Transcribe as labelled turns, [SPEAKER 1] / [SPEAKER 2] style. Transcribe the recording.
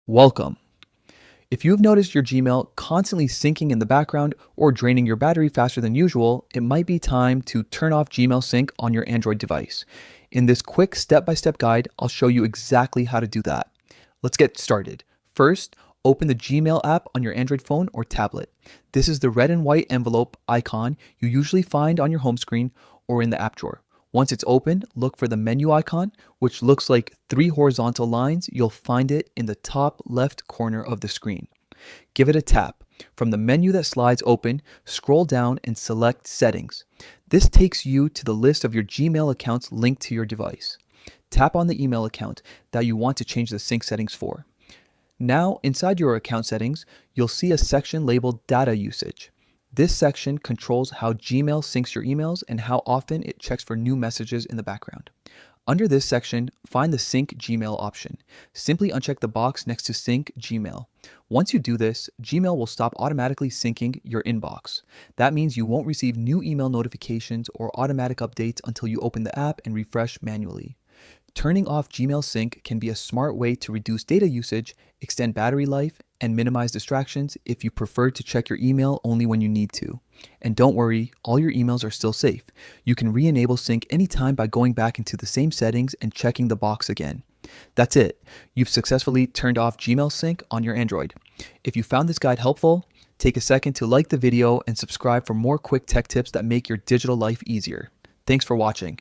[SPEAKER 1] Welcome. If you've noticed your Gmail constantly syncing in the background or draining your battery faster than usual, it might be time to turn off Gmail Sync on your Android device. In this quick step-by-step guide, I'll show you exactly how to do that. Let's get started. First, open the Gmail app on your Android phone or tablet. This is the red and white envelope icon you usually find on your home screen or in the app drawer. Once it's open, look for the menu icon, which looks like three horizontal lines. You'll find it in the top left corner of the screen. Give it a tap. From the menu that slides open, scroll down and select Settings. This takes you to the list of your Gmail accounts linked to your device. Tap on the email account that you want to change the sync settings for. Now, inside your account settings, you'll see a section labeled Data Usage. This section controls how Gmail syncs your emails and how often it checks for new messages in the background. Under this section, find the Sync Gmail option. Simply uncheck the box next to Sync Gmail. Once you do this, Gmail will stop automatically syncing your inbox. That means you won't receive new email notifications or automatic updates until you open the app and refresh manually. Turning off Gmail Sync can be a smart way to reduce data usage, extend battery life, and minimize distractions if you prefer to check your email only when you need to. And don't worry, all your emails are still safe. You can re-enable sync anytime by going back into the same settings and checking the box again. That's it. You've successfully turned off Gmail Sync on your Android. If you found this guide helpful, take a second to like the video and subscribe for more quick tech tips that make your digital life easier. Thanks for watching.